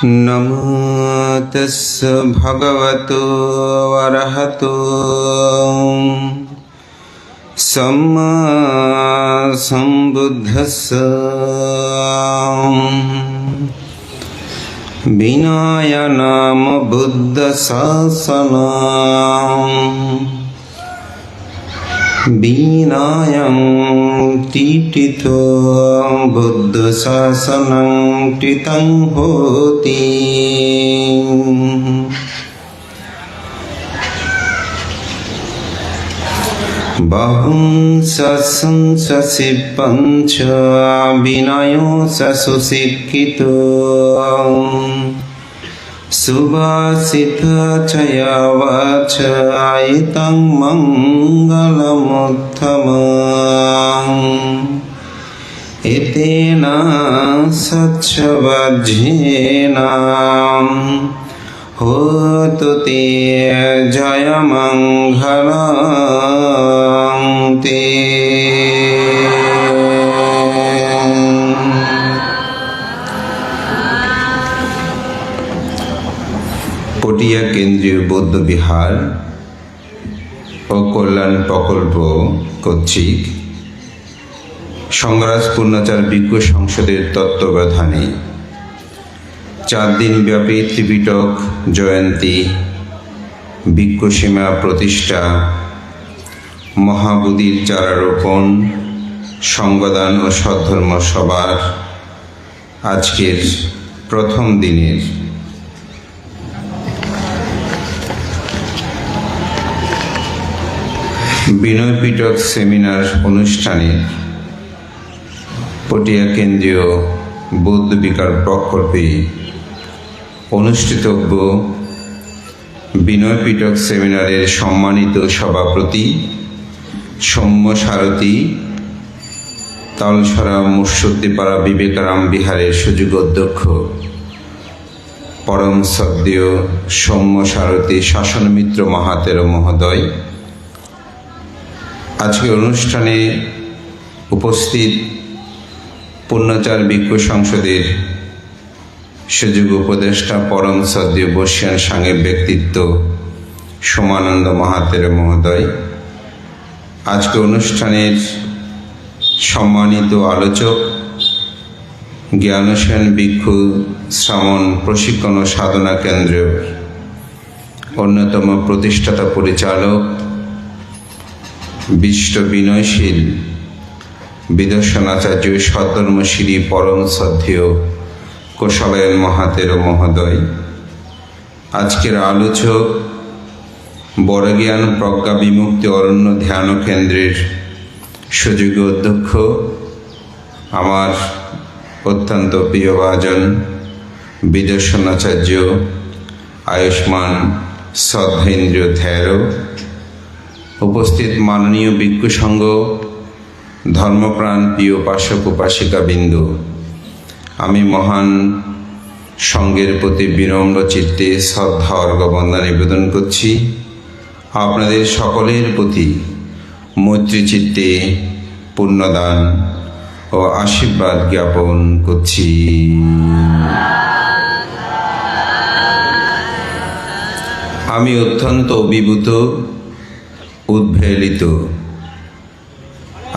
नमो तस्स भगवतो अरहतो सम्मा सम्बुद्धस्स विनय नाम बुद्ध शासनम् विनयं टीटितो बुद्ध शासनं टीतं होति। बहुं सशंससि पञ्च विनयो सुशिक्षितो सुभाषित चयावचयितं मङ्गलमुत्तमम् एतेन सच्छवज्झेन होतु ते जयमङ्गलं ते। পটিয়া কেন্দ্রীয় বৌদ্ধ বিহার ও কল্যাণ প্রকল্প কর্তৃক সংঘরাজ পূর্ণাচার ভিক্ষু সংসদের তত্ত্বাবধানে 4 দিনব্যাপী ত্রিপিটক জয়ন্তী, ভিক্ষু সীমা প্রতিষ্ঠা, মহাবোধির চারারোপণ, সংঘদান ও সদ্ধর্ম সভার আজকের প্রথম দিনের বিনয় পিটক সেমিনার অনুষ্ঠানে পটিয়া কেন্দ্রীয় বৌদ্ধ বিহার প্রকল্পে অনুষ্ঠিতব্য বিনয় পিটক সেমিনারের সম্মানিত সভাপতি সৌম্য সারথী, তালসরা মুর্শিদাপাড়া বিবেকারাম বিহারের সুযোগ্য অধ্যক্ষ পরম শ্রদ্ধেয় সৌম্য সারথী শাসনমিত্র মহাতের মহোদয়, আজকে অনুষ্ঠানে উপস্থিত পূর্ণাচার ভিক্ষু সংসদের সুযোগ্য উপদেষ্টা পরম শ্রদ্ধেয় বর্ষিয়ান সাংঘিক ব্যক্তিত্ব সোমানন্দ মহাতের মহোদয়, আজকে অনুষ্ঠানের সম্মানিত আলোচক জ্ঞানসেন ভিক্ষু শ্রাবণ প্রশিক্ষণ ও সাধনা কেন্দ্রের অন্যতম প্রতিষ্ঠাতা পরিচালক বিশ্ব বিনয়শীল বিদর্শনাচার্য সদ্ধর্মশ্রী পরম শ্রদ্ধেয় কোশালয়ন মহাতের মহোদয়, আজকের আলোচক বড়জ্ঞান প্রজ্ঞা বিমুক্তি অরণ্য ধ্যান কেন্দ্রের সুযোগ্য অধ্যক্ষ আমার অত্যন্ত প্রিয়ভাজন বিদর্শনাচার্য আয়ুষ্মান শ্রদ্ধেন্দ্র ধ্যারো, উপস্থিত মাননীয় ভিক্ষু সংঘ ধর্মপ্রাণ প্রিয় উপাসক উপাসিকা বিন্দু, আমি মহান সংঘের প্রতি বিনম্র চিত্তে শ্রদ্ধা অর্ঘ্যবন্দনা নিবেদন করছি। আপনাদের সকলের প্রতি মৈত্রী চিত্তে পুণ্যদান ও আশীর্বাদ জ্ঞাপন করছি। আমি অত্যন্ত অভিভূত, উদ্বেলিত,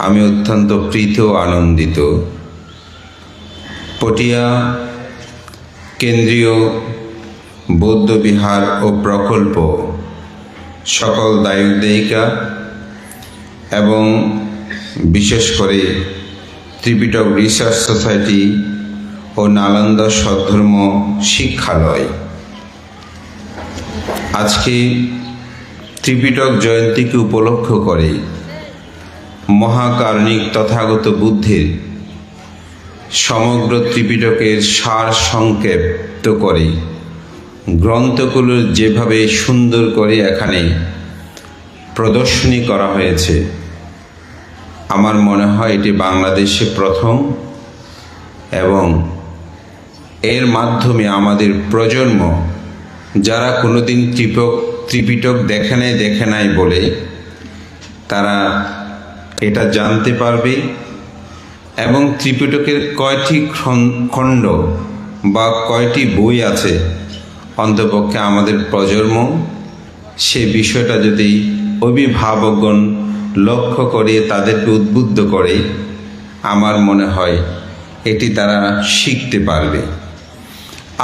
আমি অত্যন্ত প্রীত আনন্দিত। পটিয়া কেন্দ্রীয় বৌদ্ধ বিহার ও প্রকল্প সকল দায়ক দায়িকা এবং বিশেষ করে ত্রিপিটক রিসার্চ সোসাইটি ও নালন্দা সদ্ধর্ম শিক্ষালয় আজকে ত্রিপিটক জয়ন্তীকে উপলক্ষ করে মহাকারণিক তথাগত বুদ্ধের সমগ্র ত্রিপিটকের সার সংক্ষেপ্ত করে গ্রন্থগুলো যেভাবে সুন্দর করে এখানে প্রদর্শনী করা হয়েছে, আমার মনে হয় এটি বাংলাদেশে প্রথম এবং এর মাধ্যমে আমাদের প্রজন্ম যারা কোনোদিন ত্রিপিটক দেখে নাই বলে তারা এটা জানতে পারবে এবং ত্রিপিটকের কয়টি খণ্ড বা কয়টি বই আছে অন্তপক্ষে আমাদের প্রজন্ম সে বিষয়টা যদি অভিভাবকগণ লক্ষ্য করে তাদেরকে উদ্বুদ্ধ করে, আমার মনে হয় এটি তারা শিখতে পারবে।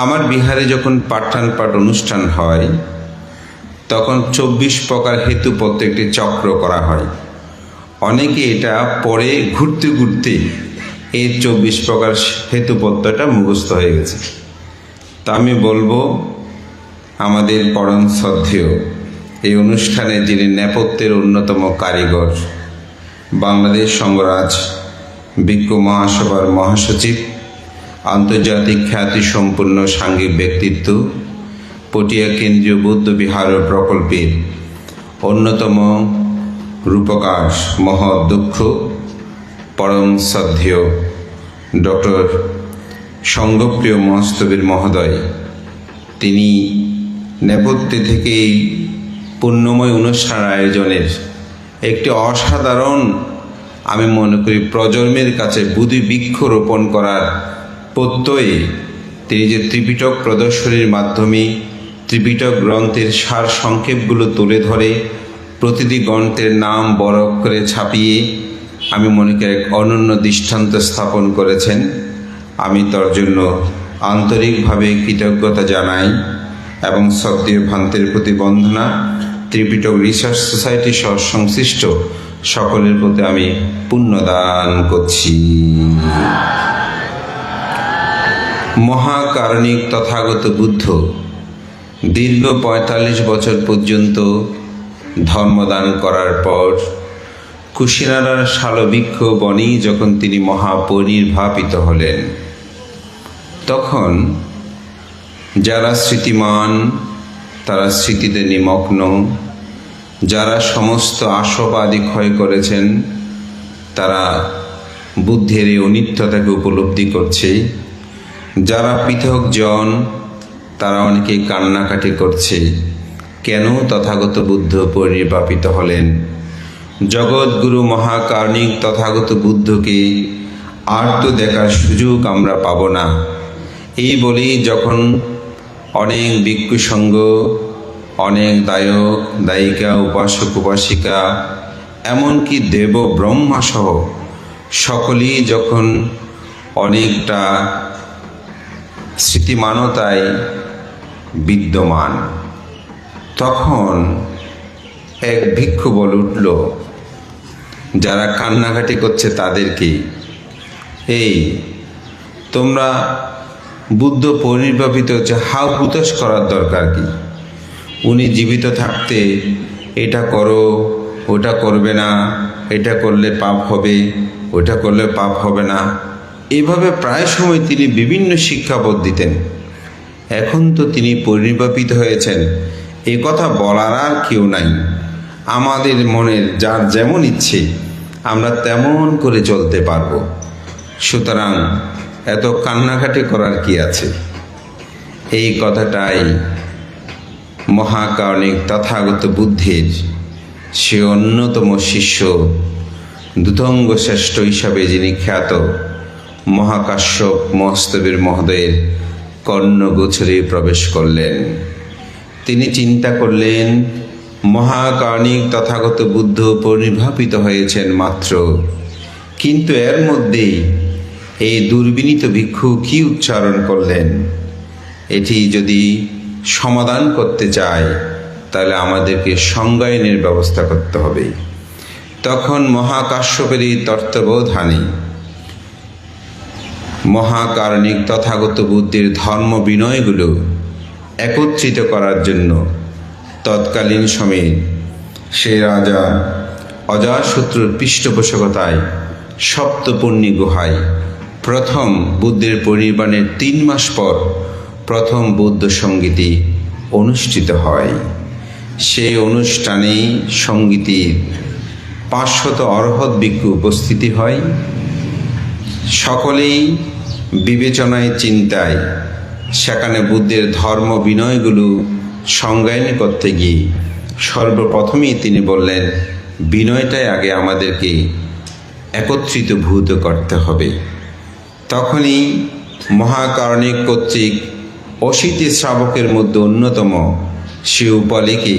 আমার বিহারে যখন পাঠান পাঠ অনুষ্ঠান হয় তখন 24 প্রকার হেতুপত্র একটি চক্র করা হয়। অনেকে এটা পরে ঘুরতে ঘুরতে এই 24 প্রকার হেতুপত্রটা মুখস্থ হয়ে গেছে। তা আমি বলবো আমাদের পরম শ্রদ্ধেয় এই অনুষ্ঠানে যিনি নেপথ্যের অন্যতম কারিগর, বাংলাদেশ সংঘরাজ ভিক্ষু মহাসভার মহাসচিব, আন্তর্জাতিক খ্যাতিসম্পন্ন সাংঘিক ব্যক্তিত্ব, পটিয়া কেন্দ্রীয় বৌদ্ধ বিহার প্রকল্পের অন্যতম রূপকার মহোদক্ষ পরম শ্রদ্ধেয় ডক্টর সঙ্গপ্রিয় মহাস্তবীর মহোদয়, তিনি নেপথ্যে থেকেই পুণ্যময় অনুষ্ঠান আয়োজনের একটি অসাধারণ, আমি মনে করি প্রজন্মের কাছে বুদ্ধি বৃক্ষ রোপণ করার প্রত্যয়ে তিনি যে ত্রিপিটক প্রদর্শনীর মাধ্যমে ত্রিপিটক গ্রন্থের সার সংক্ষেপগুলো তুলে ধরে প্রতিটি গ্রন্থের নাম বড় করে ছাপিয়ে আমি মনে করি এক অনন্য দৃষ্টান্ত স্থাপন করেছেন। আমি তার জন্য আন্তরিকভাবে কৃতজ্ঞতা জানাই এবং শ্রদ্ধেয় ভান্তের প্রতি বন্দনা, ত্রিপিটক রিসার্চ সোসাইটি সহ সংশ্লিষ্ট সকলের প্রতি আমি পুণ্যদান করছি। মহাকারণিক তথাগত বুদ্ধ দীর্ঘ 45 বছর পর্যন্ত ধর্মদান করার পর কুশিনারার শালবৃক্ষ বনে যখন তিনি মহাপরিনির্বাপিত হলেন, তখন যারা স্মৃতিমান তারা স্মৃতিতে নিমগ্ন, যারা সমস্ত আশাবাদী ক্ষয় করেছেন তারা বুদ্ধের এই অনিত্যতাকে উপলব্ধি করছে, যারা পৃথক জন তারা অনেকে কান্নাকাটি করছে, কেন তথাগত বুদ্ধ পরিনির্বাপিত হলেন। জগৎগুরু মহাকারণিক তথাগত বুদ্ধকে আর তো দেখার সুযোগ আমরা পাব না, এই বলেই যখন অনেক ভিক্ষু সংঘ, অনেক দায়ক দায়িকা, উপাসক উপাসিকা, এমনকি দেব ব্রহ্মা সহ সকলেই যখন অনেকটা স্মৃতিমানতায় বিদ্যমান, তখন এক ভিক্ষু বলে উঠল যারা কান্নাকাটি করছে তাদেরকে, এই তোমরা বুদ্ধ পরিনির্বাপিত হচ্ছে, হাউ হুতাশ করার দরকার কি? উনি জীবিত থাকতে এটা করো, ওটা করবে না, এটা করলে পাপ হবে, ওটা করলে পাপ হবে না, এভাবে প্রায় সময় তিনি বিভিন্ন শিক্ষাবোধ দিতেন। এখন তো তিনি পরিনির্বাপিত হয়েছেন, এ কথা বলার আর কেউ নাই। আমাদের মনের যার যেমন ইচ্ছে আমরা তেমন করে চলতে পারবো, সুতরাং এত কান্নাকাটি করার কি আছে? এই কথাটাই মহাকারণিক তথাগত বুদ্ধের সে অন্যতম শিষ্য দ্যুতঙ্গ শ্রেষ্ঠ হিসাবে যিনি খ্যাত মহাকাশ্যপ মহাস্তবীর মহোদয়ের কর্ণগোচরে প্রবেশ করলেন। তিনি চিন্তা করলেন মহাকারণিক তথাগত বুদ্ধ পরিনির্বাপিত হয়েছেন মাত্র, কিন্তু এর মধ্যেই এই দুর্বিনীত ভিক্ষু কি উচ্চারণ করলেন, এটি যদি সমাধান করতে চায় তাহলে আমাদেরকে সংজ্ঞায়নের ব্যবস্থা করতে হবে। তখন মহাকাশ্যপেরই তত্ত্বাবধানে মহাকারণিক তথাগত বুদ্ধের ধর্ম বিনয়গুলো একত্রিত করার জন্য তৎকালীন সময়ে সে রাজা অজাতশত্রুর পৃষ্ঠপোষকতায় সপ্তপর্ণী গুহায় প্রথম বুদ্ধের পরিনির্বাণের 3 মাস পর প্রথম বৌদ্ধ সঙ্গীতি অনুষ্ঠিত হয়। সেই অনুষ্ঠানে সঙ্গীতির 500 অর্হত ভিক্ষু উপস্থিতি হয়। সকলেই বিবেচনায় চিন্তায় সেখানে বুদ্ধের ধর্ম বিনয়গুলো সংজ্ঞায়ন করতে গিয়ে সর্বপ্রথমেই তিনি বললেন, বিনয়টাই আগে আমাদেরকে একত্রিতভূত করতে হবে। তখনই মহাকারণিক কর্তৃক অশীতি শ্রাবকের মধ্যে অন্যতম সে উপালিকে,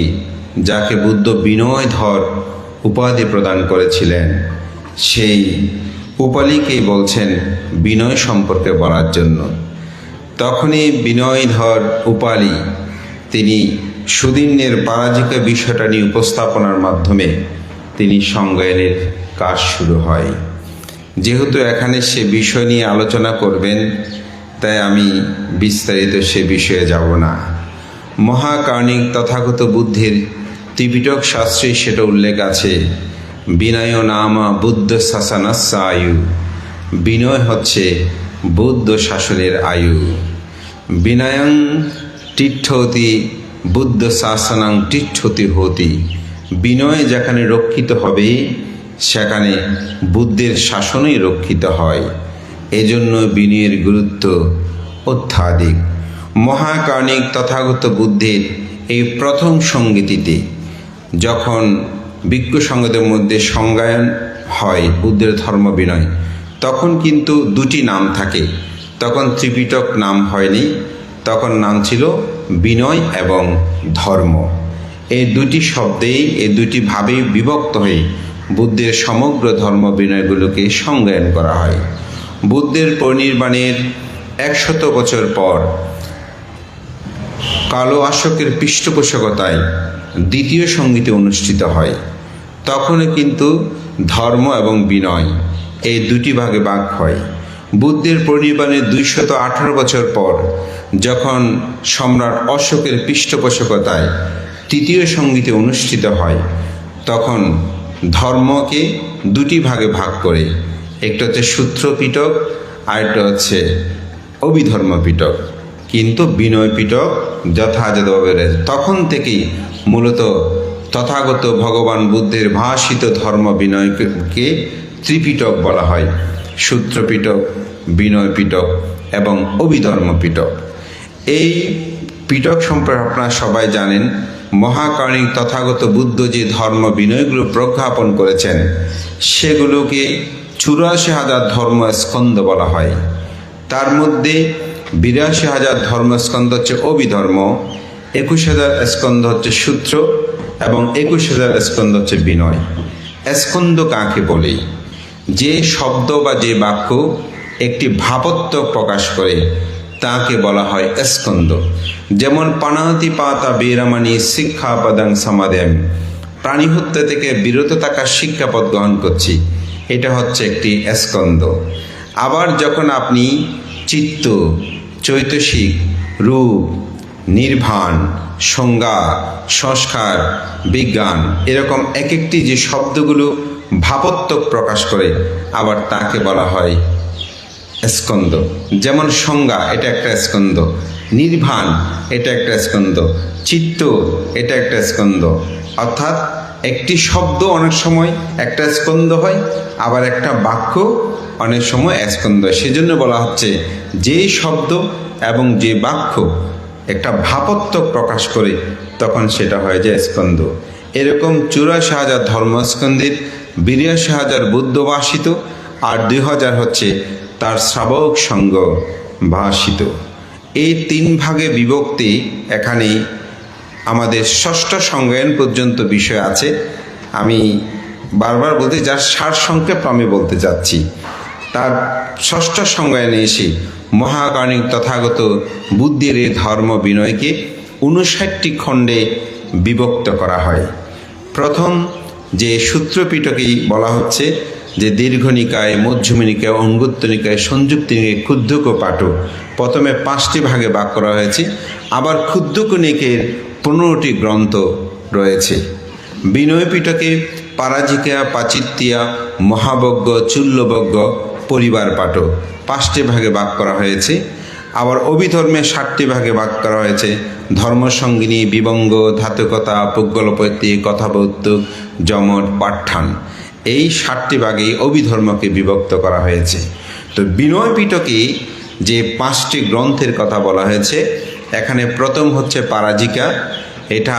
যাকে বুদ্ধ বিনয়ধর উপাধি প্রদান করেছিলেন, সেই উপালিকেই বলছেন বিনয় সম্পর্কে বলার জন্য। তখনই বিনয়ধর উপালি তিনি সুদিনের পরাজিকা বিষয়টা নিয়ে উপস্থাপনার মাধ্যমে তিনি সংজ্ঞায়নের কাজ শুরু হয়। যেহেতু এখানে সে বিষয় নিয়ে আলোচনা করবেন, তাই আমি বিস্তারিত সে বিষয়ে যাব না। মহাকারণিক তথাগত বুদ্ধের ত্রিপিটক শাস্ত্রে সেটা উল্লেখ আছে, বিনয় নামা বুদ্ধ শাসনাস্য আয়ু। বিনয় হচ্ছে বুদ্ধ শাসনের আয়ু। বিনয়ং তীর্থতি বুদ্ধ শাসনাং তীর্থতি হতি। বিনয় যেখানে রক্ষিত হবে সেখানে বুদ্ধের শাসনই রক্ষিত হয়। এজন্য বিনয়ের গুরুত্ব অত্যাধিক। মহাকারণিক তথাগত বুদ্ধের এই প্রথম সংগীতিতে যখন ভিক্ষু সংঘদের মধ্যে সংজ্ঞায়ন হয় বুদ্ধের ধর্ম বিনয়, তখন কিন্তু দুটি নাম থাকে। তখন ত্রিপিটক নাম হয়নি, তখন নাম ছিল বিনয় এবং ধর্ম। এই দুটি শব্দেই, এই দুটি ভাবেই বিভক্ত হয়ে বুদ্ধের সমগ্র ধর্ম বিনয়গুলোকে সংজ্ঞায়ন করা হয়। বুদ্ধের পরিনির্বাণের 100 বছর পর কালো অশোকের পৃষ্ঠপোষকতায় দ্বিতীয় সংগীতি অনুষ্ঠিত হয়। তখনও কিন্তু ধর্ম এবং বিনয় এই দুটি ভাগে ভাগ হয়। বুদ্ধের পরিনির্বাণের 218 বছর পর যখন সম্রাট অশোকের পৃষ্ঠপোষকতায় তৃতীয় সংগীতি অনুষ্ঠিত হয়, তখন ধর্মকে দুটি ভাগে ভাগ করে, একটা হচ্ছে সূত্র পিটক, আরেকটা হচ্ছে অভিধর্ম পিটক। কিন্তু বিনয় পিটক যথাযথভাবে রয়েছে। তখন থেকেই মূলত তথাগত ভগবান বুদ্ধের ভাষিত ধর্ম বিনয়কে ত্রিপিটক বলা হয়, সূত্র পিটক, বিনয় পিটক এবং অভিধর্ম পিটক। এই পিটক সম্পর্কে আপনারা সবাই জানেন। মহাকারণিক তথাগত বুদ্ধ যে ধর্ম বিনয়গুলো প্রজ্ঞাপন করেছেন, সেগুলোকে 84,000 ধর্মস্কন্ধ বলা হয়। তার মধ্যে 82,000 ধর্মস্কন্ধ হচ্ছে অভিধর্ম, 21,000 স্কন্ধ হচ্ছে সূত্র এবং 21,000 স্কন্ধ হচ্ছে বিনয়। স্কন্ধ কাকে বলে? যে শব্দ বা যে বাক্য একটি ভাবত্ব প্রকাশ করে তাকে বলা হয় স্কন্ধ। যেমন পানাতি পাতা বেরামানি শিক্ষাপদাং সমাদেম, প্রাণী হত্যা থেকে বিরত থাকার শিক্ষাপদ গ্রহণ করছি, এটা হচ্ছে একটি স্কন্ধ। আবার যখন আপনি চিত্ত, চৈতসিক, রূপ, নির্বাণ, সংজ্ঞা, সংস্কার, বিজ্ঞান, এরকম এক একটি যে শব্দগুলো ভাবত্ব প্রকাশ করে, আবার তাকে বলা হয় স্কন্ধ। যেমন সংজ্ঞা, এটা একটা স্কন্ধ। নির্বাণ, এটা একটা স্কন্ধ। চিত্ত, এটা একটা স্কন্ধ। অর্থাৎ একটি শব্দ অনেক সময় একটা স্কন্ধ হয়, আবার একটা বাক্য অনেক সময় স্কন্ধ হয়। সেজন্য বলা হচ্ছে যে শব্দ এবং যে বাক্য একটা ভাবত্ব প্রকাশ করে, তখন সেটা হয়ে যায় স্কন্ধ। এরকম 84,000 ধর্মস্কন্ধের 82,000 বুদ্ধ ভাষিত, আর 2,000 হচ্ছে তার শ্রাবক সঙ্গ ভাষিত। এই 3 ভাগে বিভক্তি এখানে আমাদের ষষ্ঠ সংজ্ঞায়ন পর্যন্ত বিষয় আছে। আমি বারবার বলতে, যার সারসংক্ষেপ আমি বলতে যাচ্ছি। তার ষষ্ঠ সংজ্ঞায়নে এসে মহাকারণিক তথাগত বুদ্ধের এই ধর্ম বিনয়কে 59টি খণ্ডে বিভক্ত করা হয়। প্রথম যে সূত্রপিটকেই বলা হচ্ছে যে দীর্ঘনিকায়, মধ্যমনিকায়, অঙ্গুত্তনিকায়, সংযুক্ত নিকায়, ক্ষুদ্রক পাঠক, প্রথমে 5টি ভাগে ভাগ করা হয়েছে। আবার ক্ষুদ্রক নিকের 15টি গ্রন্থ রয়েছে। বিনয় পিটকে পারাজিকা, পাচিত্যা, মহাবজ্ঞ, চুল্লবজ্ঞ, পরিবার পাঠক 5টি ভাগে ভাগ করা হয়েছে। আবার অভিধর্মে 7টি ভাগে ভাগ করা হয়েছে। ধর্মসঙ্গিনী, বিবঙ্গ, ধাতুকতা, পুগ্গলপৈত্তি, কথাবৌতুক, জমট, পাঠ্যান, এই 7টি ভাগে অভিধর্মকে বিভক্ত করা হয়েছে। তো বিনয় পিটকে যে 5টি গ্রন্থের কথা বলা হয়েছে, এখানে প্রথম হচ্ছে পারাজিকা। এটা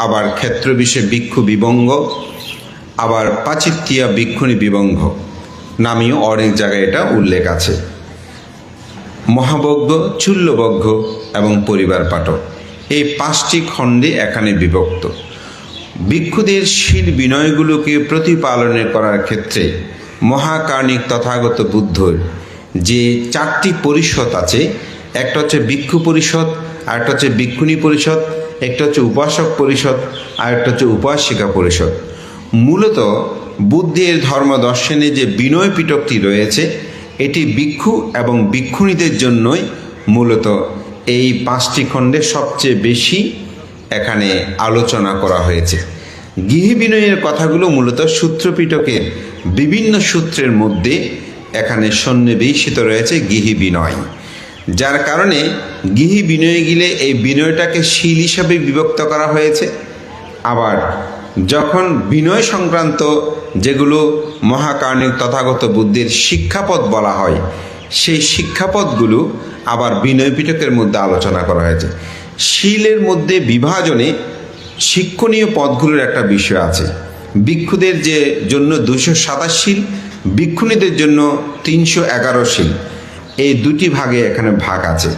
আবার ক্ষেত্র বিষয়ে ভিক্ষু বিবঙ্গ, আবার পাচিত্যা ভিক্ষুণী বিবঙ্গ নামেও অনেক জায়গায় এটা উল্লেখ আছে। মহাবজ্ঞ, চুল্লবজ্ঞ এবং পরিবার পাঠক, এই 5টি খণ্ডে এখানে বিভক্ত। ভিক্ষুদের শীল বিনয়গুলোকে প্রতিপালনের করার ক্ষেত্রে মহাকার্ণিক তথাগত বুদ্ধর যে 4টি পরিষদ আছে, একটা হচ্ছে ভিক্ষু পরিষদ, আরেকটা হচ্ছে ভিক্ষুণী পরিষদ, একটা হচ্ছে উপাসক পরিষদ, আর একটা হচ্ছে উপাসিকা পরিষদ। মূলত বুদ্ধের ধর্ম দর্শনে যে বিনয় পিটকটি রয়েছে, এটি ভিক্ষু এবং ভিক্ষুণীদের জন্যই মূলত এই 5টি খণ্ডে সবচেয়ে বেশি এখানে আলোচনা করা হয়েছে। গৃহী বিনয়ের কথাগুলো মূলত সূত্র পিটকের বিভিন্ন সূত্রের মধ্যে এখানে সন্নিবেশিত রয়েছে গৃহী বিনয়, যার কারণে গৃহী বিনয়ে গেলে এই বিনয়টাকে শীল হিসাবে বিভক্ত করা হয়েছে। আবার যখন বিনয় সংক্রান্ত যেগুলো মহাকার্ণিক তথাগত বুদ্ধের শিক্ষাপদ বলা হয়, সেই শিক্ষাপদগুলো আবার বিনয় পিটকের মধ্যে আলোচনা করা হয়েছে। শীলের মধ্যে বিভাজনে শিক্ষণীয় পদগুলোর একটা বিষয় আছে। ভিক্ষুদের যে জন্য 227 শীল, ভিক্ষুণীদের জন্য 311 শীল, এই দুটি ভাগে এখানে ভাগ আছে।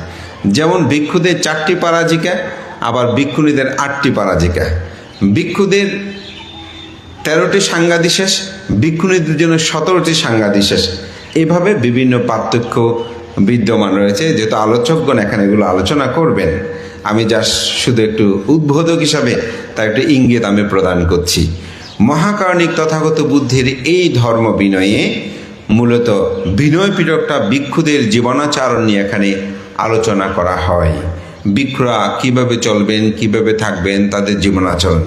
যেমন ভিক্ষুদের 4টি পরাজিকা, আবার ভিক্ষুণীদের 8টি পরাজিকা। ভিক্ষুদের 13টি সাংঘাদিশেষ, ভিক্ষুণীদের জন্য 17টি সাংঘাদিশেষ। এইভাবে বিভিন্ন পার্থক্য বিদ্যমান রয়েছে। যেহেতু আলোচকগণ এখানে এগুলো আলোচনা করবেন, আমি জাস্ট শুধু একটু উদ্বোধক হিসাবে তার একটু ইঙ্গিত আমি প্রদান করছি। মহাকার্ণিক তথাগত বুদ্ধের এই ধর্ম বিনয়ে মূলত বিনয় পিটকটা ভিক্ষুদের জীবনাচরণ নিয়ে এখানে আলোচনা করা হয়। ভিক্ষুরা কিভাবে চলবেন, কিভাবে থাকবেন, তাদের জীবনাচরণ।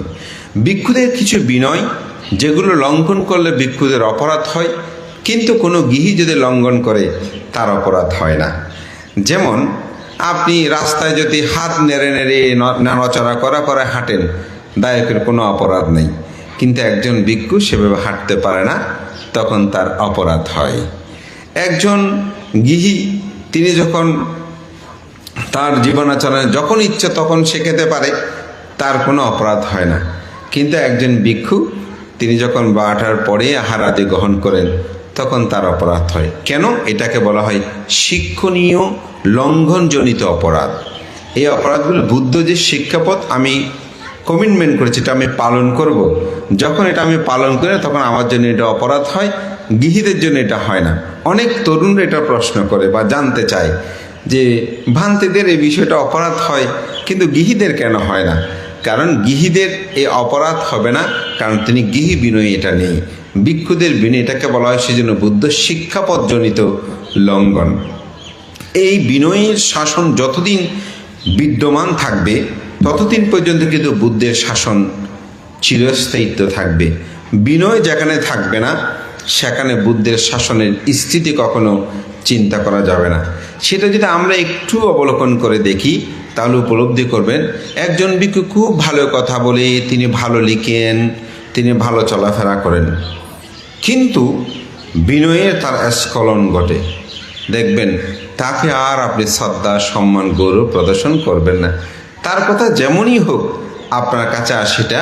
ভিক্ষুদের কিছু বিনয় যেগুলো লঙ্ঘন করলে ভিক্ষুদের অপরাধ হয়, কিন্তু কোনো গৃহী যদি লঙ্ঘন করে তার অপরাধ হয় না। যেমন আপনি রাস্তায় যদি হাত নেড়ে নেড়ে নাড়াচড়া করে হাঁটেন, দায়কের কোনো অপরাধ নেই। কিন্তু একজন ভিক্ষু সেভাবে হাঁটতে পারে না, তখন তার অপরাধ হয়। একজন গৃহী তিনি যখন তার জীবনাচরণে যখন ইচ্ছে তখন সে খেতে পারে, তার কোনো অপরাধ হয় না। কিন্তু একজন ভিক্ষু তিনি যখন 12টার পরে আহার আদি গ্রহণ করেন, তখন তার অপরাধ হয়। কেন? এটাকে বলা হয় শিক্ষণীয় লঙ্ঘনজনিত অপরাধ। এই অপরাধগুলো বুদ্ধ যে শিক্ষাপথ আমি কমিটমেন্ট করেছি, এটা আমি পালন করব, যখন এটা আমি পালন করি তখন আমার জন্য এটা অপরাধ হয়, গৃহীদের জন্য এটা হয় না। অনেক তরুণরা এটা প্রশ্ন করে বা জানতে চায় যে ভান্তিদের এই বিষয়টা অপরাধ হয়, কিন্তু গৃহীদের কেন হয় না? কারণ গৃহীদের এই অপরাধ হবে না, কারণ তিনি গৃহী বিনয় এটা নেই। ভিক্ষুদের বিনয় এটাকে বলা হয় সেজন্য বুদ্ধ শিক্ষাপদজনিত লঙ্ঘন। এই বিনয়ের শাসন যতদিন বিদ্যমান থাকবে ততদিন পর্যন্ত কিন্তু বুদ্ধের শাসন চিরস্থায়িত্ব থাকবে। বিনয় যেখানে থাকবে না সেখানে বুদ্ধের শাসনের স্থিতি কখনো চিন্তা করা যাবে না। সেটা যদি আমরা একটু অবলোকন করে দেখি তাহলে উপলব্ধি করবেন, একজন ভিক্ষু খুব ভালো কথা বলে, তিনি ভালো লিখেন, তিনি ভালো চলাফেরা করেন, কিন্তু বিনয়ের তার স্খলন ঘটে, দেখবেন তাকে আর আপনি শ্রদ্ধা, সম্মান, গৌরব প্রদর্শন করবেন না। তার কথা যেমনই হোক আপনার কাছে আর সেটা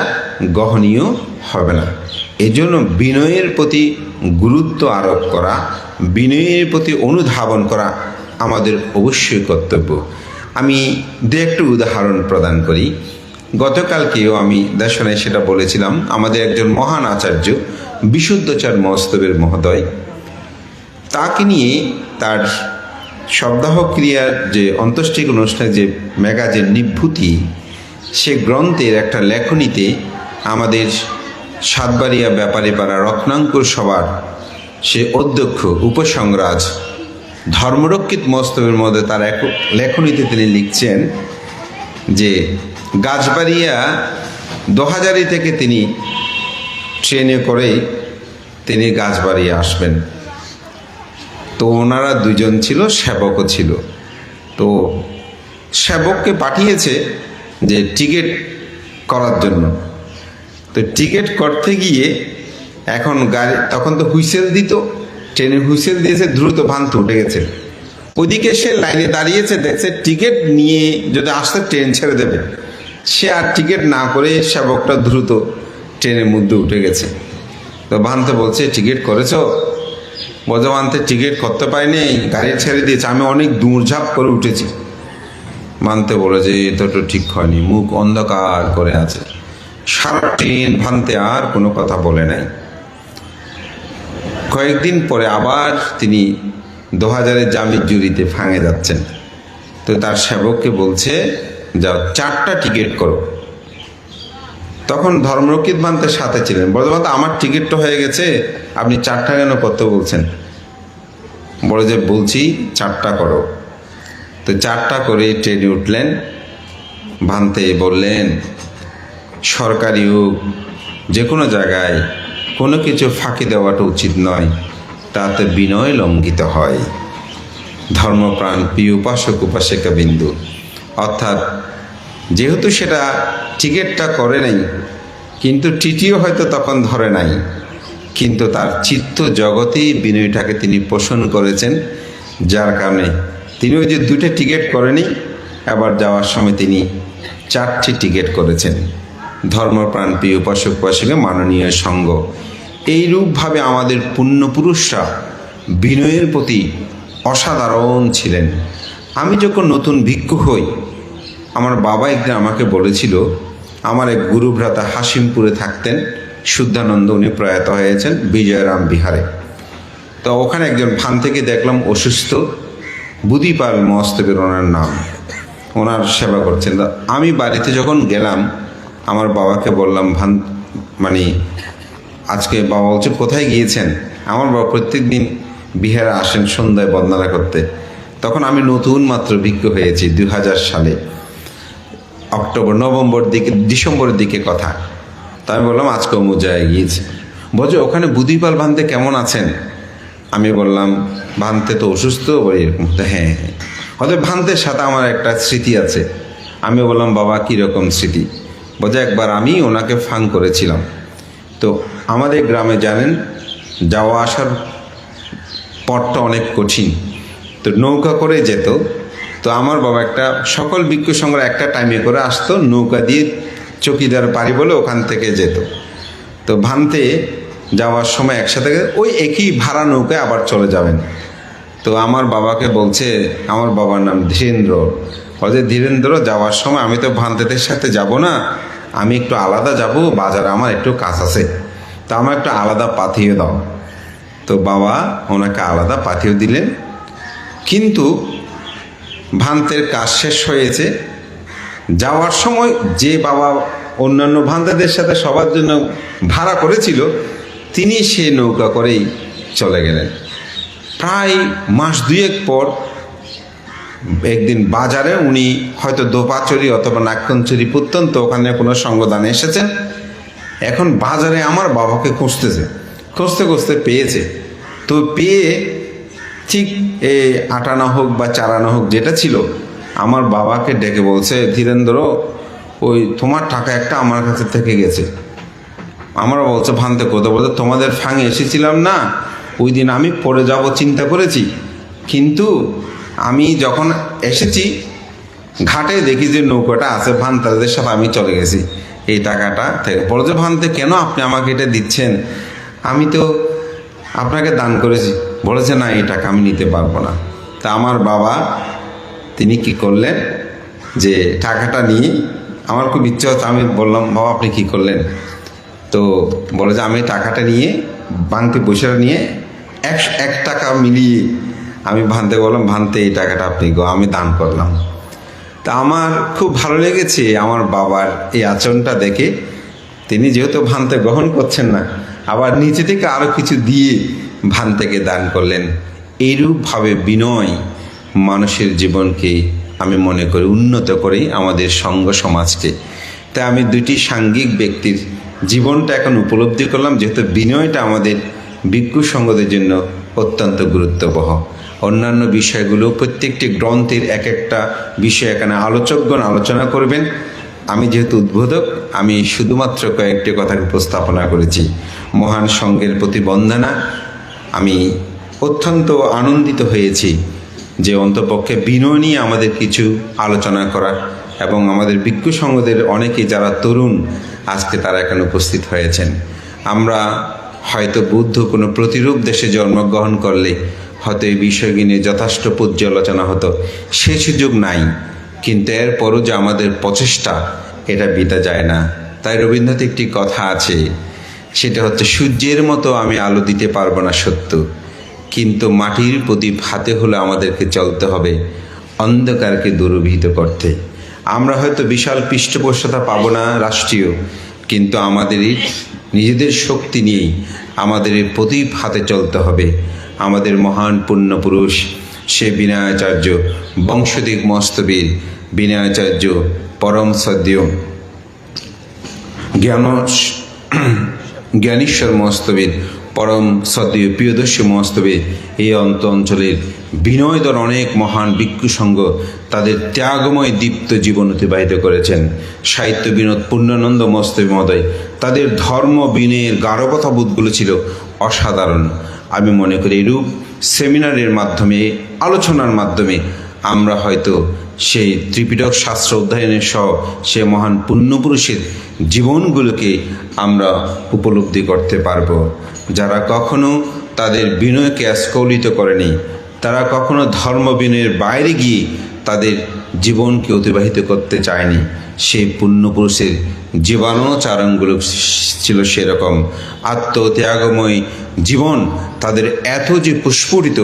গ্রহণীয় হবে না। এজন্য বিনয়ের প্রতি গুরুত্ব আরোপ করা, বিনয়ের প্রতি অনুধাবন করা আমাদের অবশ্যই কর্তব্য। আমি দু একটু উদাহরণ প্রদান করি। গতকালকেও আমি দেশনায় সেটা বলেছিলাম, আমাদের একজন মহান আচার্য বিশুদ্ধাচার্য মহস্তবের মহোদয়, তাকে নিয়ে তার সপ্তাহ ক্রিয়ার যে অন্ত্যেষ্টিক অনুষ্ঠানে যে ম্যাগাজিন নিভৃতি, সে গ্রন্থের একটা লেখনীতে আমাদের সাতবাড়িয়া ব্যাপারীপাড়া রত্নাঙ্কুর সভার সে অধ্যক্ষ উপসংরাজ ধর্মরক্ষিত মস্তবের মধ্যে তার এক লেখনীতে তিনি লিখছেন যে গাছবাড়িয়া 2000 থেকে তিনি ট্রেনে করেই তিনি গাছবাড়িয়া আসবেন। তো ওনারা দুজন ছিল, সেবকও ছিল। তো সেবককে পাঠিয়েছে যে টিকিট করার জন্য। তো টিকিট করতে গিয়ে এখন গাড়ি, তখন তো হুইসেল দিত, ট্রেনে হুইসেল দিয়েছে, দ্রুত ভান্তি উঠে গেছে। ওদিকে সে লাইনে দাঁড়িয়েছে, দেখছে টিকিট নিয়ে যদি আসতে ট্রেন ছেড়ে দেবে, সে আর টিকিট না করে সেবকটা দ্রুত ট্রেনের মধ্যে উঠে গেছে। তো ভান্তে বলছে, টিকিট করেছো? বলছে ভান্তে টিকিট করতে পারিনি, গাড়ি ছেড়ে দিয়েছে, আমি অনেক দৌড়ঝাঁপ করে উঠেছি। ভান্তে বলে যে এটা তো ঠিক হয়নি, মুখ অন্ধকার করে আছে। সারা ট্রেন ভান্তে আর কোনো কথা বলে নাই। কয়েকদিন পরে আবার তিনি 2000-এর জামির জুরিতে ফাঁঙে যাচ্ছেন। তো তার সেবককে বলছে যাও 4টা টিকিট করো। তখন ধর্মরক্ষিত ভান্তের সাথে ছিলেন, বলে ভান্তে আমার টিকিট তো হয়ে গেছে, আপনি 4টা কেন করতে বলছেন? বলে যে বলছি 4টা করো। তো 4টা করে ট্রেনে উঠলেন। ভান্তে বললেন সরকারি হোক যে কোনো জায়গায় কোনো কিছু ফাঁকি দেওয়াটা উচিত নয়, তাতে বিনয় লঙ্ঘিত হয়। ধর্মপ্রাণ প্রিয় উপাসক উপাসিকা বিন্দু, অর্থাৎ যেহেতু সেটা টিকিটটা করে নাই, কিন্তু টিটিও হয়তো তখন ধরে নাই, কিন্তু তার চিত্ত জগতেই বিনয়টাকে তিনি পোষণ করেছেন, যার কারণে তিনি ওই যে 2টা টিকিট করেনি, আবার যাওয়ার সময় তিনি 4টি টিকিট করেছেন। ধর্মপ্রাণ প্রিয় উপাসক উপাসিকা মাননীয় সঙ্গ, এইরূপভাবে আমাদের পুণ্যপুরুষরা বিনয়ের প্রতি অসাধারণ ছিলেন। আমি যখন নতুন ভিক্ষু হই, আমার বাবা একদিন আমাকে বলেছিল, আমার এক গুরুভ্রাতা হাসিমপুরে থাকতেন, শুদ্ধানন্দ, উনি প্রয়াত হয়েছেন বিজয়রাম বিহারে। তো ওখানে একজন ভান থেকে দেখলাম অসুস্থ, বুধিপাল মস্তকের ওনার নাম, ওনার সেবা করছেন। আমি বাড়িতে যখন গেলাম, আমার বাবাকে বললাম মানে আজকে বাবা বলছে কোথায় গিয়েছেন? আমার বাবা প্রত্যেক দিন বিহারে আসেন সন্ধ্যায় বন্দনা করতে। তখন আমি নতুন মাত্র ভিক্ষু হয়েছি 2000 সালে, ডিসেম্বরের দিকে কথা। তা আমি বললাম আজকে অমুক জায়গায় গিয়েছি। বলছে ওখানে বুধিপাল ভান্তে কেমন আছেন? আমি বললাম ভান্তে তো অসুস্থ। বলি এরকম, হ্যাঁ হ্যাঁ, হয়তো ভান্তের সাথে আমার একটা স্মৃতি আছে। আমি বললাম বাবা কীরকম স্মৃতি? বলছে একবার আমি ওনাকে ফাং করেছিলাম। তো আমাদের গ্রামে জানেন যাওয়া আসার পথটা অনেক কঠিন, তো নৌকা করে যেত। তো আমার বাবা একটা সকল ভিক্ষু সংঘ একটা টাইমে করে আসতো, নৌকা দিয়ে চকিদার পাড়ি বলে ওখান থেকে যেত। তো ভান্তে যাওয়ার সময় একসাথে ওই একই ভাড়া নৌকায় আবার চলে যাবেন। তো আমার বাবাকে বলছে, আমার বাবার নাম ধীরেন্দ্র, বলছে ধীরেন্দ্র যাওয়ার সময় আমি তো ভান্তেদের সাথে যাব না, আমি একটু আলাদা যাব, বাজারে আমার একটু কাজ আছে, তা আমার একটু আলাদা পাঠিয়ে দাও। তো বাবা ওনাকে আলাদা পাঠিয়ে দিলেন। কিন্তু ভান্তের কাজ শেষ হয়েছে, যাওয়ার সময় যে বাবা অন্যান্য ভান্তেদের সাথে সবার জন্য ভাড়া করেছিল, তিনি সে নৌকা করেই চলে গেলেন। প্রায় মাস 2 পর একদিন বাজারে উনি হয়তো দোপাচুরি অথবা নাক্ষণচুরি প্রত্যন্ত ওখানে কোনো সঙ্গদানে এসেছেন। এখন বাজারে আমার বাবাকে খুঁজতে খুঁজতে পেয়েছে। তো পেয়ে ঠিক আটানা হোক বা চারানা হোক যেটা ছিল, আমার বাবাকে ডেকে বলছে ধীরেন্দ্র, ওই তোমার টাকা একটা আমার কাছে থেকে গেছে। আমার বলছে ভান্তে কোথাও? বলতে তোমাদের ফাঁঙে এসেছিলাম না, ওই দিন আমি পড়ে যাব চিন্তা করেছি, কিন্তু আমি যখন এসেছি ঘাটে দেখি যে নৌকাটা আছে, ভান্তাদের সাথে আমি চলে গেছি এই টাকাটা থেকে। বলছে ভান্তে কেন আপনি আমাকে এটা দিচ্ছেন? আমি তো আপনাকে দান করেছি। বলেছে না, এই টাকা আমি নিতে পারবো না। তা আমার বাবা তিনি কি করলেন, যে টাকাটা নিয়ে, আমার খুব ইচ্ছে হচ্ছে, আমি বললাম বাবা আপনি কি করলেন? তো বলে যে আমি টাকাটা নিয়ে বাংতি পয়সাটা নিয়ে 1 টাকা মিলিয়ে আমি ভান্তে বললাম ভান্তে এই টাকাটা আপনি আমি দান করলাম। তা আমার খুব ভালো লেগেছে আমার বাবার এই আচরণটা দেখে। তিনি যেহেতু ভান্তে গ্রহণ করছেন না, আবার নিচে থেকে আরও কিছু দিয়ে ভান্তেকে দান করলেন। এইরূপভাবে বিনয় মানুষের জীবনকে আমি মনে করি উন্নত করেই আমাদের সঙ্গ সমাজকে। তাই আমি 2টি সাঙ্গিক ব্যক্তির জীবনটা এখন উপলব্ধি করলাম, যেহেতু বিনয়টা আমাদের ভিক্ষু সঙ্গদের জন্য অত্যন্ত গুরুত্ববহ। অন্যান্য বিষয়গুলো প্রত্যেকটি গ্রন্থের এক একটা বিষয় এখানে আলোচকগণ আলোচনা করবেন। আমি যেহেতু উদ্বোধক, আমি শুধুমাত্র কয়েকটি কথা উপস্থাপনা করেছি। মহান সঙ্গের প্রতি বন্দনা। আমি অত্যন্ত আনন্দিত হয়েছি যে অন্তপক্ষে বিনয় নিয়ে আমাদের কিছু আলোচনা করা, এবং আমাদের ভিক্ষু সঙ্গদের অনেকেই যারা তরুণ আজকে তারা এখানে উপস্থিত হয়েছেন। আমরা হয়তো বুদ্ধ কোনো প্রতিরূপ দেশে জন্মগ্রহণ করলে হয়তো এই বিষয়গুলি নিয়ে যথেষ্ট পর্যালোচনা হতো, সে সুযোগ নাই। কিন্তু এরপরও যে আমাদের প্রচেষ্টা, এটা বিতা যায় না। তাই রবীন্দ্রনাথ একটি কথা আছে, সেটা হচ্ছে, সূর্যের মতো আমি আলো দিতে পারবো না সত্য, কিন্তু মাটির প্রদীপ হাতে হলে আমাদেরকে চলতে হবে অন্ধকারকে দূরভীত করতে। আমরা হয়তো বিশাল পৃষ্ঠপোষকতা পাবো না রাষ্ট্রীয়, কিন্তু আমাদের নিজেদের শক্তি নিয়েই আমাদের এই প্রদীপ হাতে চলতে হবে। আমাদের মহান পুণ্যপুরুষ সে বিনয়াচার্য, বংশদিক মস্তবীর বিনয়াচার্য, পরম সদ্য জ্ঞানেশ্বর মস্তবীর, পরম সদ্য প্রিয়দর্শী মস্তবীর এই অঞ্চলের বিনয়দর অনেক মহান ভিক্ষু সংঘ তাদের ত্যাগময় দীপ্ত জীবন অতিবাহিত করেছেন। সাহিত্য বিনোদ পূর্ণানন্দ মস্তবী মহোদয়, তাদের ধর্ম বিনয়ের গাঢ়কথাবোধগুলো ছিল অসাধারণ। আমি মনে করি এরূপ সেমিনারের মাধ্যমে, আলোচনার মাধ্যমে আমরা হয়তো সেই ত্রিপিটক শাস্ত্র অধ্যয়নের সহ সে মহান পুণ্যপুরুষের জীবনগুলোকে আমরা উপলব্ধি করতে পারব। যারা কখনো তাদের বিনয়কে স্খলিত করেনি, তারা কখনো ধর্ম বিনয়ের বাইরে গিয়ে তাদের জীবনকে অতিবাহিত করতে চায়নি, সেই পুণ্যপুরুষের জীবনাচরণগুলো ছিল সেরকম আত্মত্যাগময় জীবন। তাদের এত যে প্রস্ফুটিত,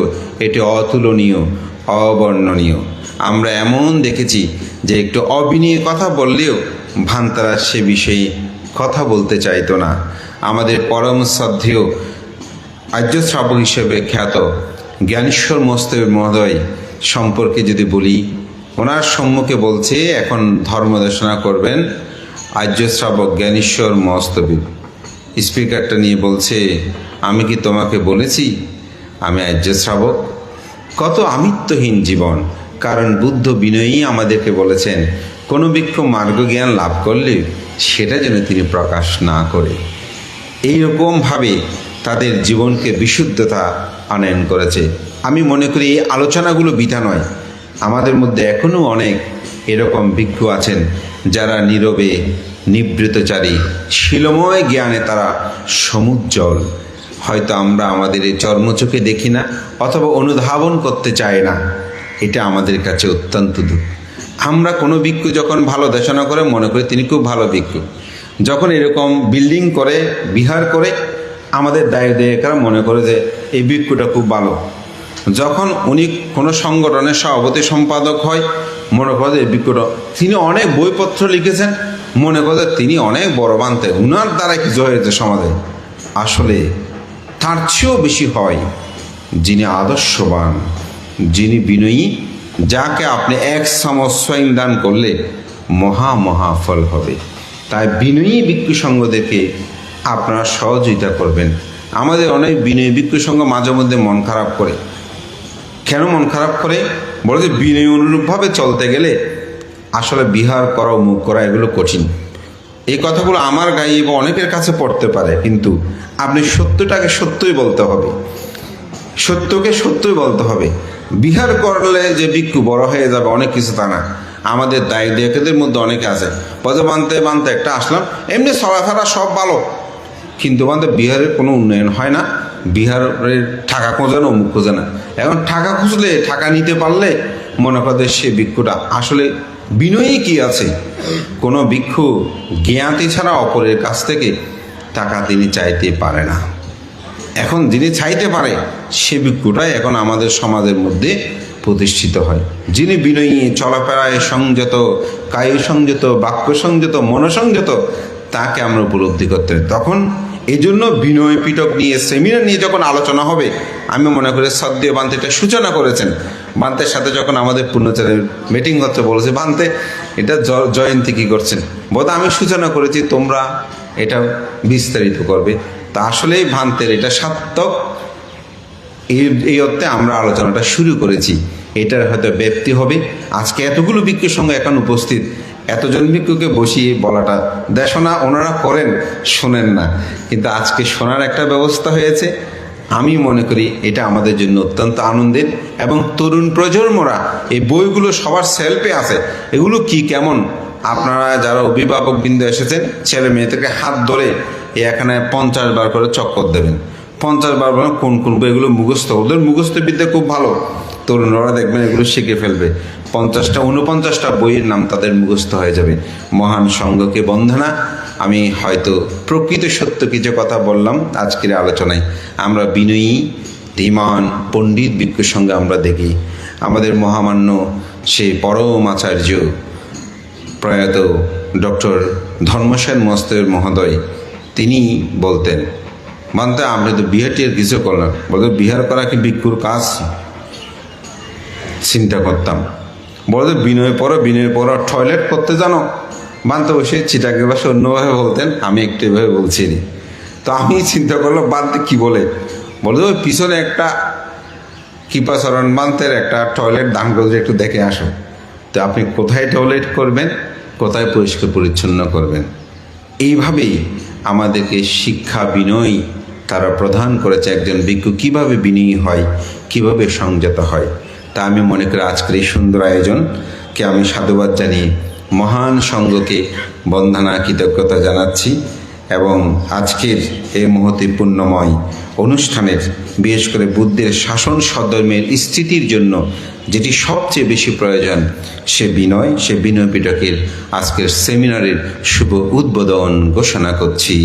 এটি অতুলনীয়, অবর্ণনীয়। আমরা এমন দেখেছি যে একটু অবিনয়ে কথা বললেও ভান্তারা সে বিষয়ে কথা বলতে চাইতো না। আমাদের পরম শ্রদ্ধেয় আর্য শ্রাবক হিসেবে খ্যাত জ্ঞানেশ্বর মস্তবী মহোদয় সম্পর্কে যদি বলি, ওনার সম্মুখে বলছে এখন ধর্মদেশনা করবেন আর্য শ্রাবক জ্ঞানেশ্বর মস্তবী। স্পিকারটা নিয়ে বলছে, আমি কি তোমাকে বলেছি আমি আর্য শ্রাবক? কত আমিত্বহীন জীবন। কারণ বুদ্ধ বিনয়ী আমাদেরকে বলেছেন, কোনো ভিক্ষু মার্গজ্ঞান লাভ করলে সেটা যেন তিনি প্রকাশ না করে। এইরকমভাবে তাদের জীবনকে বিশুদ্ধতা আনয়ন করেছে। আমি মনে করি এই আলোচনাগুলো বৃথা নয়। আমাদের মধ্যে এখনও অনেক এরকম ভিক্ষু আছেন যারা নীরবে নিবৃতচারী, শিলময় জ্ঞানে তারা সমুজ্জ্বল। হয়তো আমরা আমাদের এই চর্মচোখে দেখি না, অথবা অনুধাবন করতে চাই না। এটা আমাদের কাছে অত্যন্ত দুঃখ। আমরা কোনো ভিক্ষু যখন ভালো দেশনা করে মনে করি তিনি খুব ভালো ভিক্ষু, যখন এরকম বিল্ডিং করে, বিহার করে, আমাদের দায় দেয়কার মনে করে যে এই ভিক্ষুটা খুব ভালো। যখন উনি কোনো সংগঠনের সভাপতি সম্পাদক হয়, মনে করে যে এই ভিক্ষুটা, তিনি অনেক বইপত্র লিখেছেন, মনে করে তিনি অনেক বড় বানতে, উনার দ্বারা কিছু হয়েছে সমাজে। আসলে তার চেয়েও বেশি হয় যিনি আদর্শবান, যিনি বিনয়ী, যাকে আপনি এক চামচ স্বয়ং দান করলে মহা ফল হবে। তাই বিনয়ী ভিক্ষু সংঘদেরকে আপনারা সহযোগিতা করবেন। আমাদের অনেক বিনয়ী ভিক্ষু সংঘ মাঝে মধ্যে মন খারাপ করে। কেন মন খারাপ করে? বলে যে বিনয়ী অনুরূপভাবে চলতে গেলে আসলে বিহার করা, মুখ করা এগুলো কঠিন। এই কথাগুলো আমার গায়ে এবং অনেকের কাছে পড়তে পারে, কিন্তু আপনি সত্যটাকে সত্যই বলতে হবে, সত্যকে সত্যই বলতে হবে। বিহার করলে যে ভিক্ষু বড় হয়ে যাবে অনেক কিছু তা না। আমাদের দায়ী দেয়কেদের মধ্যে অনেকে আছে, পদে বানতে একটা আসলাম, এমনি চলাফেরা সব ভালো, কিন্তু বিহারের কোনো উন্নয়ন হয় না। বিহারের টাকা খোঁজে না, অমুক খোঁজে না। এখন টাকা খুঁজলে, টাকা নিতে পারলে মনে করে সে ভিক্ষুটা আসলে বিনয়ী কি আছে? কোনো ভিক্ষু জ্ঞাতি ছাড়া অপরের কাছ থেকে টাকা তিনি চাইতে পারে না। এখন যিনি চাইতে পারে সে ভিক্ষুটাই এখন আমাদের সমাজের মধ্যে প্রতিষ্ঠিত হয়। যিনি বিনয়ী, চলাফেরায় সংযত, কায় সংযত, বাক্য সংযত, মনসংযত, তাকে আমরা উপলব্ধি করতে হবে। তখন এই জন্য বিনয় পিটক নিয়ে, সেমিনার নিয়ে যখন আলোচনা হবে, আমি মনে করি সদ্য বান্তে এটা সূচনা করেছেন। বান্তের সাথে যখন আমাদের পূর্ণচারের মিটিং হচ্ছে, বলেছে বান্তে এটা জয়ন্তী কী করছেন? বোধ আমি সূচনা করেছি, তোমরা এটা বিস্তারিত করবে। তা আসলেই ভান্তের এটা সার্থক। এই অর্থে আমরা আলোচনাটা শুরু করেছি। এটার হয়তো ব্যাপ্তি হবে। আজকে এতগুলো ভিক্ষুর সঙ্গে এখন উপস্থিত, এতজন ভিক্ষুকে বসিয়ে বলাটা দেশনা ওনারা করেন, শোনেন না, কিন্তু আজকে শোনার একটা ব্যবস্থা হয়েছে। আমি মনে করি এটা আমাদের জন্য অত্যন্ত আনন্দের। এবং তরুণ প্রজন্মরা এই বইগুলো সবার সেলফে আছে, এগুলো কি কেমন, আপনারা যারা অভিভাবকবৃন্দ এসেছেন, ছেলে মেয়েদেরকে হাত ধরে এখানে 50 বার করে চক্কর দেবেন। 50 বার মানে কোন কোন বইগুলো মুখস্থ, ওদের মুখস্থ বিদ্যা খুব ভালো, তরুণরা দেখবেন এগুলো শিখে ফেলবে। 49টা বইয়ের নাম তাদের মুখস্থ হয়ে যাবে। মহান সঙ্ঘকে বন্দনা। আমি হয়তো প্রকৃত সত্য কিছু কথা বললাম আজকের আলোচনায়। আমরা বিনয়ী ধীমান পণ্ডিত ভিক্ষুর সঙ্গে আমরা দেখি আমাদের মহামান্য সেই পরম আচার্য প্রয়াত ডক্টর ধর্মসেন মস্তের মহোদয়, তিনি বলতেন, মানতে আমি তো বিহার টিহার কিছু করলাম, বলতে বিহার করা কি ভিক্ষুর কাজ? চিন্তা করতাম, বলতে বিনয় পড়ো টয়লেট করতে জানো? বানতে বসে চিটাকে বসে অন্যভাবে বলতেন, আমি একটু এভাবে বলছি। তো আমি চিন্তা করলাম বানতে কি বলে, বলতে ওই পিছনে একটা কৃপাচরণ বান্তের একটা টয়লেট দান করে একটু দেখে আসো। তো আপনি কোথায় টয়লেট করবেন, কোথায় পরিষ্কার পরিচ্ছন্ন করবেন, এইভাবেই আমাদেরকে শিক্ষা বিনয় তারা প্রদান করেছে। একজন ভিক্ষু কীভাবে বিনয়ী হয়, কীভাবে সংযত হয়। তা আমি মনে করি আজকের এই সুন্দর আয়োজনকে আমি সাধুবাদ জানিয়ে মহান সঙ্ঘকে বন্দনা কৃতজ্ঞতা জানাচ্ছি। এবং আজকের এই মহতি পুণ্যময় অনুষ্ঠানের বিশেষ করে বুদ্ধের শাসন সদ্ধর্মের স্থিতির জন্য যেটি সবচেয়ে বেশি প্রয়োজন, সে বিনয় পিটকের আজকের সেমিনারের শুভ উদ্বোধন ঘোষণা করছি।